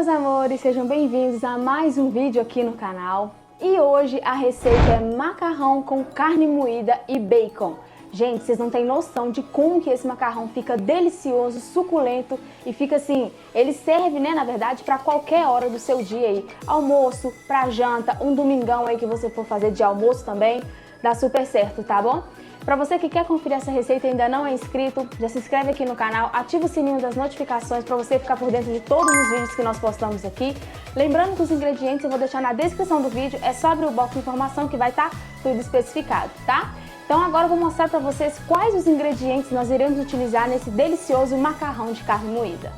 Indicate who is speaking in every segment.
Speaker 1: meus amores, sejam bem-vindos a mais um vídeo aqui no canal. E hoje a receita é macarrão com carne moída e bacon. Gente, vocês não têm noção de como que esse macarrão fica delicioso, suculento e fica assim, ele serve, né, na verdade, para qualquer hora do seu dia aí. Almoço, pra janta, um domingão aí que você for fazer de almoço também, dá super certo, tá bom? Para você que quer conferir essa receita e ainda não é inscrito, já se inscreve aqui no canal, ativa o sininho das notificações para você ficar por dentro de todos os vídeos que nós postamos aqui. Lembrando que os ingredientes eu vou deixar na descrição do vídeo, é só abrir o box de informação que vai estar tudo especificado, tá? Então agora eu vou mostrar para vocês quais os ingredientes nós iremos utilizar nesse delicioso macarrão de carne moída.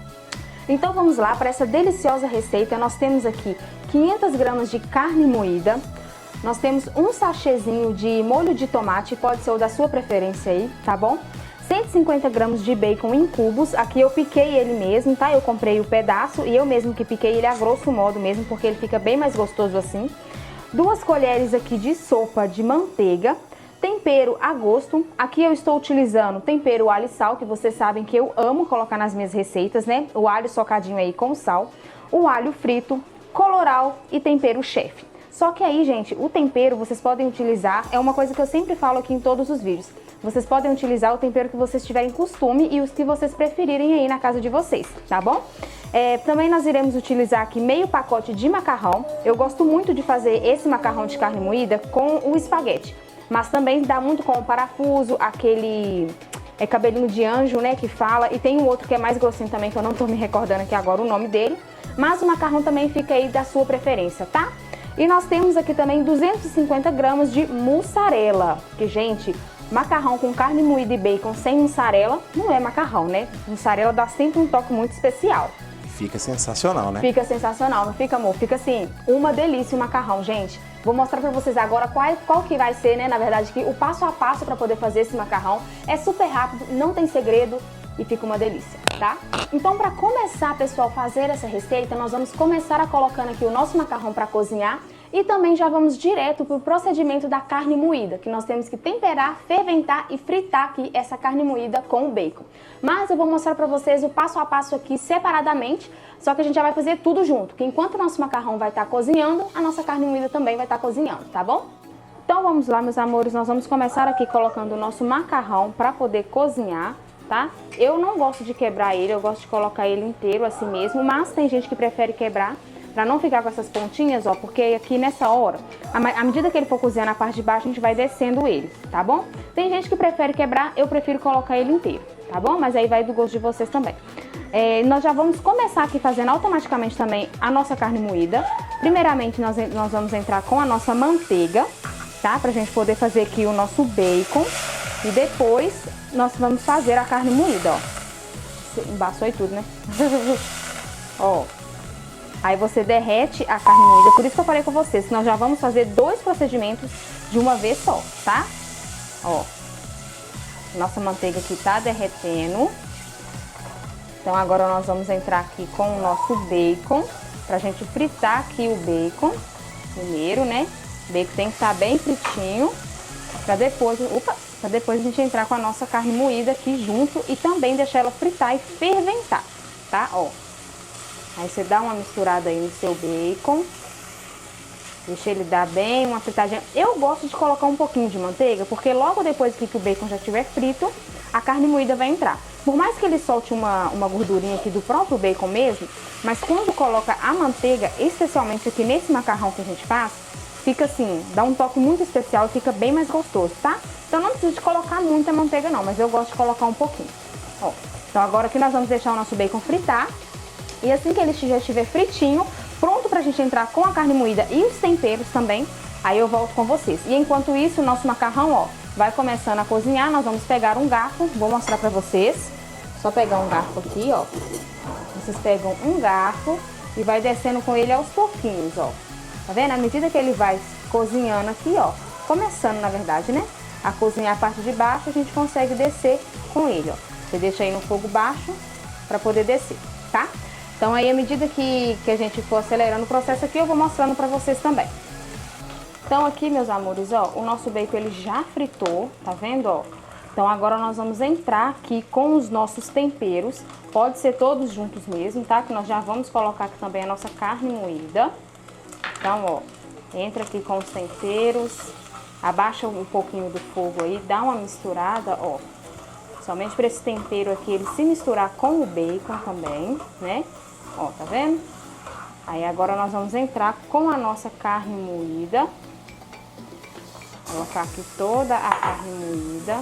Speaker 1: Então vamos lá, para essa deliciosa receita nós temos aqui 500 gramas de carne moída. Nós temos um sachêzinho de molho de tomate, pode ser o da sua preferência aí, tá bom? 150 gramas de bacon em cubos, aqui eu piquei ele mesmo, tá? Eu comprei o pedaço e eu mesmo que piquei ele a grosso modo mesmo, porque ele fica bem mais gostoso assim. 2 colheres aqui de sopa de manteiga, tempero a gosto. Aqui eu estou utilizando tempero alho e sal, que vocês sabem que eu amo colocar nas minhas receitas, né? O alho socadinho aí com sal, o alho frito, colorau e tempero chefe. Só que aí, gente, o tempero vocês podem utilizar, é uma coisa que eu sempre falo aqui em todos os vídeos. Vocês podem utilizar o tempero que vocês tiverem costume e os que vocês preferirem aí na casa de vocês, tá bom? Também nós iremos utilizar aqui meio pacote de macarrão. Eu gosto muito de fazer esse macarrão de carne moída com o espaguete. Mas também dá muito com o parafuso, aquele cabelinho de anjo, né, que fala. E tem um outro que é mais grossinho também, que eu não tô me recordando aqui agora o nome dele. Mas o macarrão também fica aí da sua preferência, tá? E nós temos aqui também 250 gramas de mussarela, que, gente, macarrão com carne moída e bacon sem mussarela não é macarrão, né? Mussarela dá sempre um toque muito especial.
Speaker 2: Fica sensacional, né?
Speaker 1: Fica sensacional, não fica, amor? Fica assim, uma delícia o macarrão, gente. Vou mostrar pra vocês agora qual que vai ser, né, na verdade, que o passo a passo pra poder fazer esse macarrão. É super rápido, não tem segredo e fica uma delícia, tá? Então, para começar, pessoal, fazer essa receita, nós vamos começar a colocando aqui o nosso macarrão para cozinhar e também já vamos direto para o procedimento da carne moída, que nós temos que temperar, ferventar e fritar aqui essa carne moída com o bacon. Mas eu vou mostrar para vocês o passo a passo aqui separadamente, só que a gente já vai fazer tudo junto, que enquanto o nosso macarrão vai estar cozinhando, a nossa carne moída também vai estar cozinhando, tá bom? Então vamos lá, meus amores, nós vamos começar aqui colocando o nosso macarrão para poder cozinhar. Tá? Eu não gosto de quebrar ele, eu gosto de colocar ele inteiro assim mesmo, mas tem gente que prefere quebrar pra não ficar com essas pontinhas, ó, porque aqui nessa hora, à medida que ele for cozinhar na parte de baixo, a gente vai descendo ele, tá bom? Tem gente que prefere quebrar, eu prefiro colocar ele inteiro, tá bom? Mas aí vai do gosto de vocês também. Nós já vamos começar aqui fazendo automaticamente também a nossa carne moída. Primeiramente, nós vamos entrar com a nossa manteiga, tá? Pra gente poder fazer aqui o nosso bacon. E depois nós vamos fazer a carne moída, ó. Embaçou e tudo, né? Ó. Aí você derrete a carne moída. Por isso que eu falei com vocês que nós já vamos fazer 2 procedimentos de uma vez só, tá? Ó. Nossa manteiga aqui tá derretendo. Então agora nós vamos entrar aqui com o nosso bacon. Pra gente fritar aqui o bacon. Primeiro, né? O bacon tem que estar bem fritinho. Pra depois a gente entrar com a nossa carne moída aqui junto e também deixar ela fritar e ferventar, tá? Ó. Aí você dá uma misturada aí no seu bacon. Deixa ele dar bem uma fritadinha. Eu gosto de colocar um pouquinho de manteiga, porque logo depois que o bacon já estiver frito, a carne moída vai entrar. Por mais que ele solte uma gordurinha aqui do próprio bacon mesmo, mas quando coloca a manteiga, especialmente aqui nesse macarrão que a gente faz, fica assim, dá um toque muito especial e fica bem mais gostoso, tá? Então não precisa de colocar muita manteiga não, mas eu gosto de colocar um pouquinho. Ó, então agora aqui nós vamos deixar o nosso bacon fritar. E assim que ele já estiver fritinho, pronto pra gente entrar com a carne moída e os temperos também, aí eu volto com vocês. E enquanto isso, o nosso macarrão, ó, vai começando a cozinhar. Nós vamos pegar um garfo, vou mostrar pra vocês. Só pegar um garfo aqui, ó. Vocês pegam um garfo e vai descendo com ele aos pouquinhos, ó. Tá vendo? À medida que ele vai cozinhando aqui, ó, começando na verdade, né, a cozinhar a parte de baixo, a gente consegue descer com ele, ó. Você deixa aí no fogo baixo pra poder descer, tá? Então aí à medida que a gente for acelerando o processo aqui, eu vou mostrando pra vocês também. Então aqui, meus amores, ó, o nosso bacon ele já fritou, tá vendo, ó? Então agora nós vamos entrar aqui com os nossos temperos. Pode ser todos juntos mesmo, tá? Que nós já vamos colocar aqui também a nossa carne moída. Então, ó, entra aqui com os temperos. Abaixa um pouquinho do fogo aí, dá uma misturada, ó. Somente para esse tempero aqui, ele se misturar com o bacon também, né? Ó, tá vendo? Aí agora nós vamos entrar com a nossa carne moída. Colocar aqui toda a carne moída.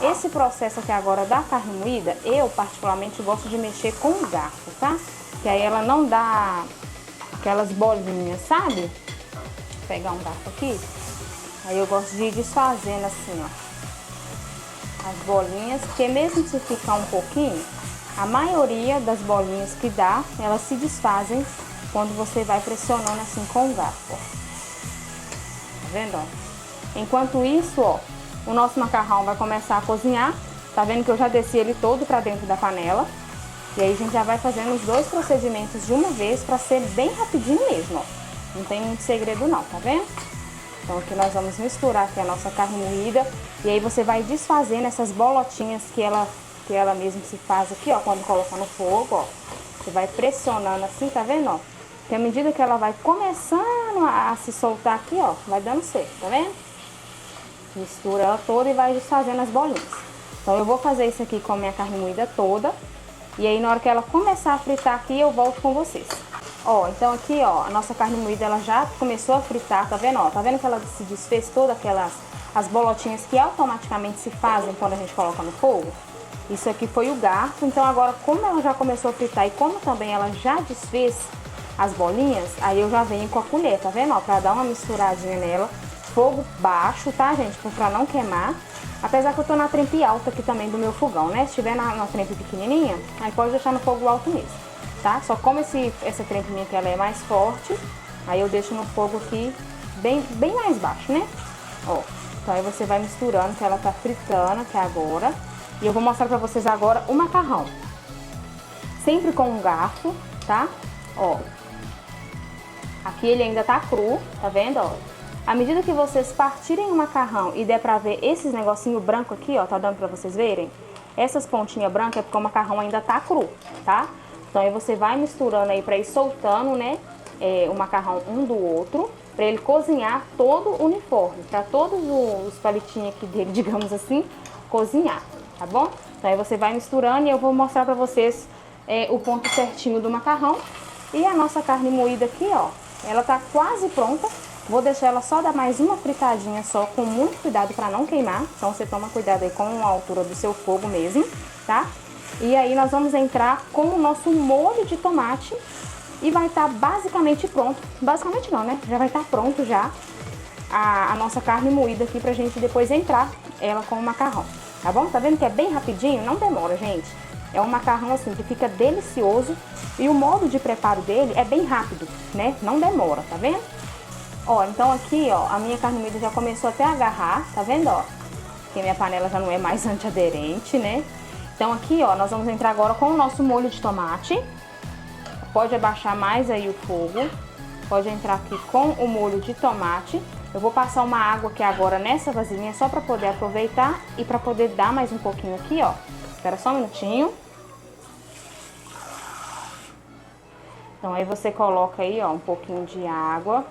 Speaker 1: Esse processo aqui agora da carne moída, eu particularmente gosto de mexer com o garfo, tá? Que aí ela não dá aquelas bolinhas, sabe? Vou pegar um garfo aqui. Aí eu gosto de ir desfazendo assim, ó, as bolinhas, porque mesmo se ficar um pouquinho, a maioria das bolinhas que dá, elas se desfazem quando você vai pressionando assim com o garfo, ó. Tá vendo, ó? Enquanto isso, ó, o nosso macarrão vai começar a cozinhar. Tá vendo que eu já desci ele todo pra dentro da panela. E aí a gente já vai fazendo os dois procedimentos de uma vez pra ser bem rapidinho mesmo, ó. Não tem muito segredo não, tá vendo? Então aqui nós vamos misturar aqui a nossa carne moída. E aí você vai desfazendo essas bolotinhas que ela mesmo se faz aqui, ó, quando coloca no fogo, ó. Você vai pressionando assim, tá vendo, ó? Que à medida que ela vai começando a se soltar aqui, ó, vai dando certo, tá vendo? Mistura ela toda e vai desfazendo as bolinhas. Então eu vou fazer isso aqui com a minha carne moída toda. E aí na hora que ela começar a fritar aqui, eu volto com vocês. Ó, então aqui, ó, a nossa carne moída, ela já começou a fritar, tá vendo, ó? Tá vendo que ela se desfez todas as bolotinhas que automaticamente se fazem quando a gente coloca no fogo? Isso aqui foi o garfo. Então agora, como ela já começou a fritar e como também ela já desfez as bolinhas, aí eu já venho com a colher, tá vendo, ó? Pra dar uma misturadinha nela. Fogo baixo, tá, gente? Pra não queimar. Apesar que eu tô na trempe alta aqui também do meu fogão, né? Se estiver na trempe pequenininha, aí pode deixar no fogo alto mesmo, tá? Só como essa trempe minha que ela é mais forte, aí eu deixo no fogo aqui bem mais baixo, né? Ó, então aí você vai misturando que ela tá fritando aqui agora. E eu vou mostrar pra vocês agora o macarrão. Sempre com um garfo, tá? Ó, aqui ele ainda tá cru, tá vendo, ó? À medida que vocês partirem o macarrão e der pra ver esses negocinho branco aqui, ó, tá dando pra vocês verem? Essas pontinhas brancas é porque o macarrão ainda tá cru, tá? Então aí você vai misturando aí pra ir soltando, né, o macarrão um do outro, pra ele cozinhar todo uniforme, pra todos os palitinhos aqui dele, digamos assim, cozinhar, tá bom? Então aí você vai misturando e eu vou mostrar pra vocês o ponto certinho do macarrão. E a nossa carne moída aqui, ó, ela tá quase pronta. Vou deixar ela só dar mais uma fritadinha só, com muito cuidado para não queimar. Então você toma cuidado aí com a altura do seu fogo mesmo, tá? E aí nós vamos entrar com o nosso molho de tomate e vai estar basicamente pronto. Basicamente não, né? Já vai estar pronto já a nossa carne moída aqui pra gente depois entrar ela com o macarrão, tá bom? Tá vendo que é bem rapidinho? Não demora, gente. É um macarrão assim que fica delicioso e o modo de preparo dele é bem rápido, né? Não demora, tá vendo? Ó, então aqui, ó, a minha carne moída já começou até a agarrar, tá vendo, ó? Porque minha panela já não é mais antiaderente, né? Então aqui, ó, nós vamos entrar agora com o nosso molho de tomate. Pode abaixar mais aí o fogo. Pode entrar aqui com o molho de tomate. Eu vou passar uma água aqui agora nessa vasilhinha só pra poder aproveitar e pra poder dar mais um pouquinho aqui, ó. Espera só um minutinho. Então aí você coloca aí, ó, um pouquinho de água.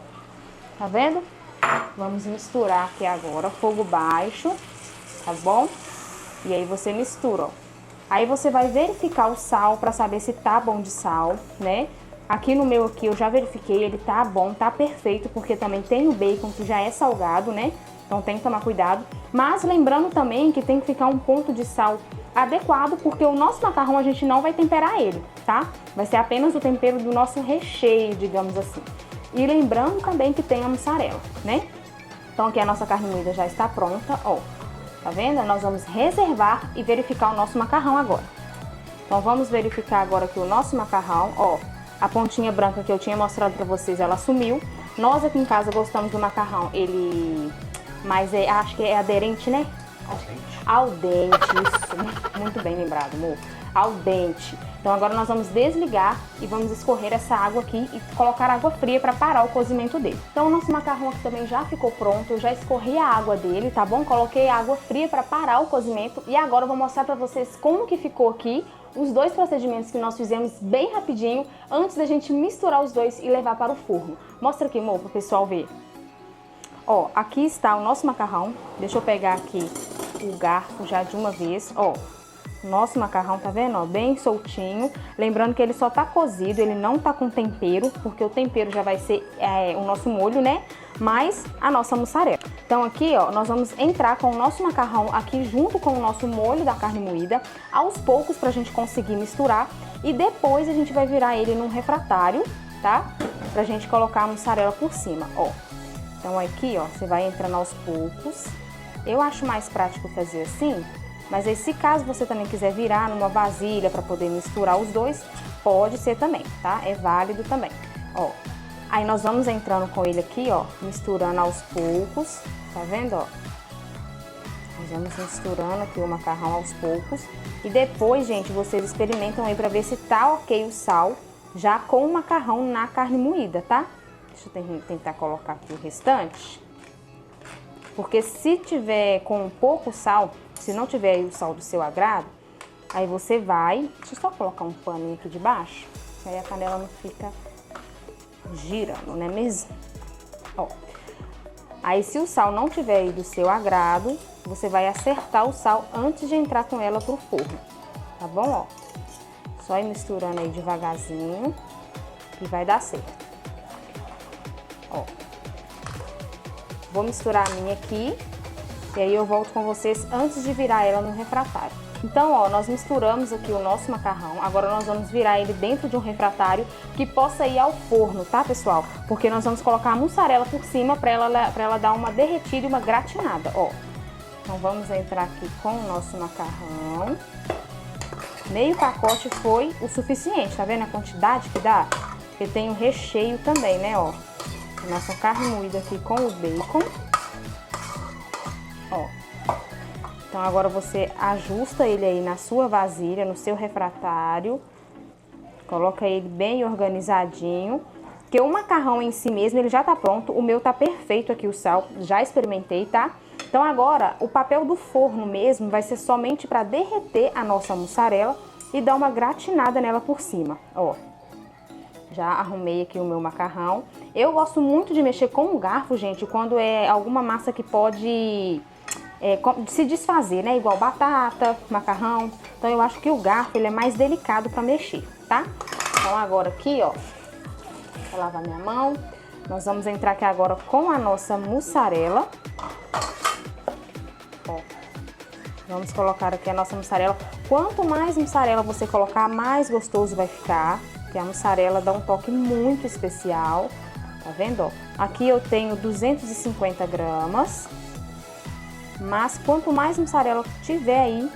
Speaker 1: Tá vendo? Vamos misturar aqui agora, fogo baixo, tá bom? E aí você mistura, ó. Aí você vai verificar o sal pra saber se tá bom de sal, né? Aqui no meu aqui eu já verifiquei, ele tá bom, tá perfeito, porque também tem o bacon que já é salgado, né? Então tem que tomar cuidado. Mas lembrando também que tem que ficar um ponto de sal adequado, porque o nosso macarrão a gente não vai temperar ele, tá? Vai ser apenas o tempero do nosso recheio, digamos assim. E lembrando também que tem a mussarela, né? Então aqui a nossa carne moída já está pronta, ó. Tá vendo? Nós vamos reservar e verificar o nosso macarrão agora. Então vamos verificar agora aqui o nosso macarrão, ó. A pontinha branca que eu tinha mostrado pra vocês, ela sumiu. Nós aqui em casa gostamos do macarrão, ele... Mas acho que é aderente, né? Al dente, isso. Muito bem lembrado, amor. Al dente. Então agora nós vamos desligar e vamos escorrer essa água aqui e colocar água fria para parar o cozimento dele. Então o nosso macarrão aqui também já ficou pronto, eu já escorri a água dele, tá bom? Coloquei água fria para parar o cozimento e agora eu vou mostrar para vocês como que ficou aqui os dois procedimentos que nós fizemos bem rapidinho antes da gente misturar os dois e levar para o forno. Mostra aqui, amor, para o pessoal ver. Ó, aqui está o nosso macarrão. Deixa eu pegar aqui o garfo já de uma vez, ó. Nosso macarrão, tá vendo, ó, bem soltinho. Lembrando que ele só tá cozido, ele não tá com tempero, porque o tempero já vai ser o nosso molho, né? Mais a nossa mussarela. Então aqui, ó, nós vamos entrar com o nosso macarrão aqui junto com o nosso molho da carne moída, aos poucos pra gente conseguir misturar. E depois a gente vai virar ele num refratário, tá? Pra gente colocar a mussarela por cima, ó. Então aqui, ó, você vai entrando aos poucos. Eu acho mais prático fazer assim. Mas aí, se caso você também quiser virar numa vasilha para poder misturar os dois, pode ser também, tá? É válido também, ó. Aí nós vamos entrando com ele aqui, ó, misturando aos poucos, tá vendo, ó? Nós vamos misturando aqui o macarrão aos poucos. E depois, gente, vocês experimentam aí para ver se tá ok o sal, já com o macarrão na carne moída, tá? Deixa eu tentar colocar aqui o restante. Porque se tiver com pouco sal, se não tiver aí o sal do seu agrado, aí você vai... Deixa eu só colocar um paninho aqui de baixo, que aí a panela não fica girando, não é mesmo? Ó. Aí se o sal não tiver aí do seu agrado, você vai acertar o sal antes de entrar com ela pro forno, tá bom? Ó. Só ir misturando aí devagarzinho, que vai dar certo. Ó. Vou misturar a minha aqui. E aí eu volto com vocês antes de virar ela no refratário. Então, ó, nós misturamos aqui o nosso macarrão. Agora nós vamos virar ele dentro de um refratário que possa ir ao forno, tá, pessoal? Porque nós vamos colocar a mussarela por cima para ela dar uma derretida e uma gratinada, ó. Então vamos entrar aqui com o nosso macarrão. Meio pacote foi o suficiente, tá vendo a quantidade que dá? Porque tem o recheio também, né, ó. A nossa carne moída aqui com o bacon. Ó. Então agora você ajusta ele aí na sua vasilha, no seu refratário. Coloca ele bem organizadinho. Porque o macarrão em si mesmo, ele já tá pronto. O meu tá perfeito aqui, o sal. Já experimentei, tá? Então agora, o papel do forno mesmo vai ser somente para derreter a nossa mussarela e dar uma gratinada nela por cima, ó. Já arrumei aqui o meu macarrão. Eu gosto muito de mexer com o garfo, gente, quando é alguma massa que pode se desfazer, né? Igual batata, macarrão. Então eu acho que o garfo ele é mais delicado para mexer, tá? Então agora aqui, ó, vou lavar minha mão. Nós vamos entrar aqui agora com a nossa mussarela. Ó, vamos colocar aqui a nossa mussarela. Quanto mais mussarela você colocar, mais gostoso vai ficar. Porque a mussarela dá um toque muito especial. Tá vendo, ó? Aqui eu tenho 250 gramas. Mas quanto mais mussarela tiver aí,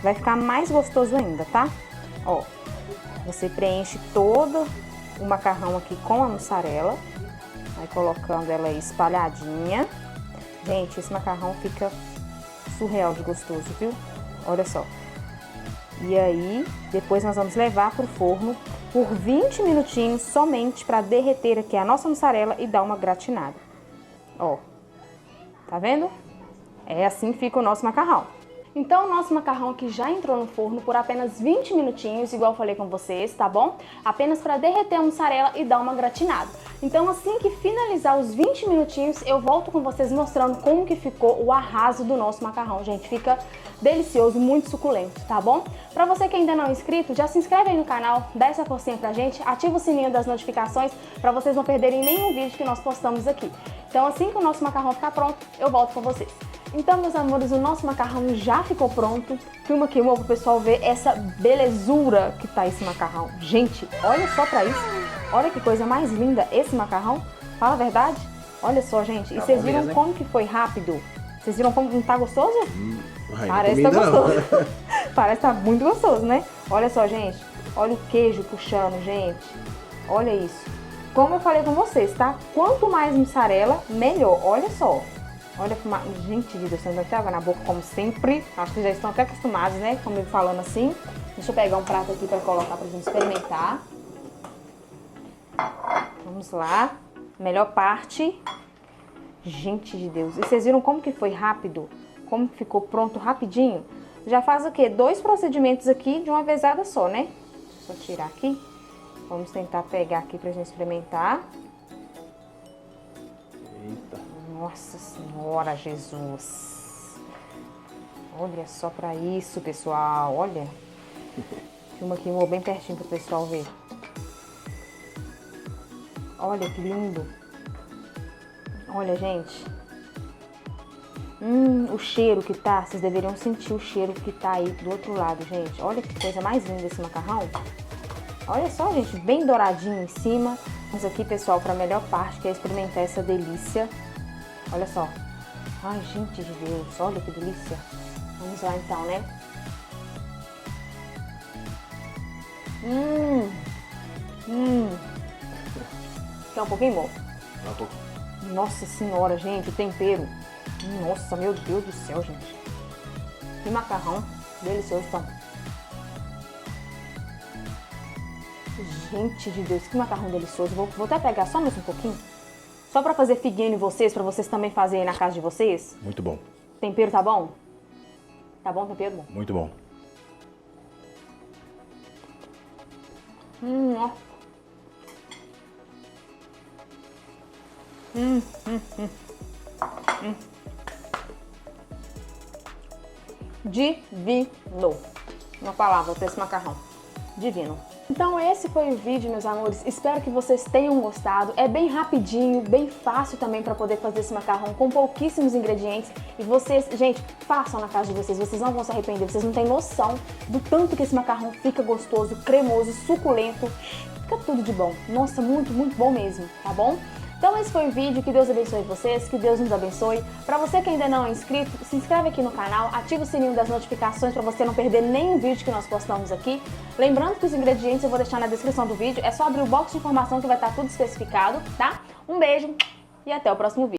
Speaker 1: vai ficar mais gostoso ainda, tá? Ó, você preenche todo o macarrão aqui com a mussarela. Vai colocando ela aí espalhadinha. Gente, esse macarrão fica surreal de gostoso, viu? Olha só. E aí, depois nós vamos levar pro forno por 20 minutinhos somente para derreter aqui a nossa mussarela e dar uma gratinada. Ó, tá vendo? É assim que fica o nosso macarrão. Então o nosso macarrão aqui já entrou no forno por apenas 20 minutinhos, igual eu falei com vocês, tá bom? Apenas para derreter a mussarela e dar uma gratinada. Então assim que finalizar os 20 minutinhos, eu volto com vocês mostrando como que ficou o arraso do nosso macarrão, gente. Fica delicioso, muito suculento, tá bom? Pra você que ainda não é inscrito, já se inscreve aí no canal, dá essa forcinha pra gente, ativa o sininho das notificações pra vocês não perderem nenhum vídeo que nós postamos aqui. Então assim que o nosso macarrão ficar pronto, eu volto com vocês. Então, meus amores, o nosso macarrão já ficou pronto. Filma aqui, amor, pro pessoal ver essa belezura que tá esse macarrão. Gente, olha só pra isso. Olha que coisa mais linda esse macarrão. Fala a verdade. Olha só, gente. E vocês viram como que foi rápido? Vocês viram como não tá gostoso? Parece que tá gostoso. Parece que tá muito gostoso, né? Olha só, gente. Olha o queijo puxando, gente. Olha isso. Como eu falei com vocês, tá? Quanto mais mussarela, melhor. Olha só. Olha como... Gente, de Deus, até água na boca, como sempre. Acho que já estão até acostumados, né? Comigo falando assim. Deixa eu pegar um prato aqui pra colocar pra gente experimentar. Vamos lá. Melhor parte. Gente de Deus. E vocês viram como que foi rápido? Como que ficou pronto rapidinho? Já faz o quê? 2 procedimentos aqui de uma vezada só, né? Deixa eu só tirar aqui. Vamos tentar pegar aqui pra gente experimentar.
Speaker 2: Eita.
Speaker 1: Nossa Senhora, Jesus. Olha só pra isso, pessoal. Olha. Filma aqui, bem pertinho pro pessoal ver. Olha que lindo. Olha, gente. O cheiro que tá. Vocês deveriam sentir o cheiro que tá aí do outro lado, gente. Olha que coisa mais linda esse macarrão. Olha só, gente, bem douradinho em cima. Vamos aqui, pessoal, para a melhor parte, que é experimentar essa delícia. Olha só. Ai, gente de Deus, olha que delícia. Vamos lá, então, né? Quer um pouquinho, amor?
Speaker 2: Um pouquinho.
Speaker 1: Nossa Senhora, gente, o tempero. Nossa, meu Deus do céu, gente. Que macarrão delicioso, então. Gente de Deus, que macarrão delicioso. Vou até pegar só mais um pouquinho. Só pra fazer figuinho em vocês, pra vocês também fazerem na casa de vocês.
Speaker 2: Muito bom.
Speaker 1: Tempero tá bom? Tá bom o tempero? Bom?
Speaker 2: Muito bom.
Speaker 1: Ó. Divino. Uma palavra pra esse macarrão. Divino. Então esse foi o vídeo, meus amores. Espero que vocês tenham gostado. É bem rapidinho, bem fácil também para poder fazer esse macarrão com pouquíssimos ingredientes. E vocês, gente, façam na casa de vocês. Vocês não vão se arrepender. Vocês não têm noção do tanto que esse macarrão fica gostoso, cremoso, suculento. Fica tudo de bom. Nossa, muito, muito bom mesmo, tá bom? Então esse foi o vídeo, que Deus abençoe vocês, que Deus nos abençoe. Para você que ainda não é inscrito, se inscreve aqui no canal, ativa o sininho das notificações para você não perder nenhum vídeo que nós postamos aqui. Lembrando que os ingredientes eu vou deixar na descrição do vídeo, é só abrir o box de informação que vai estar tudo especificado, tá? Um beijo e até o próximo vídeo.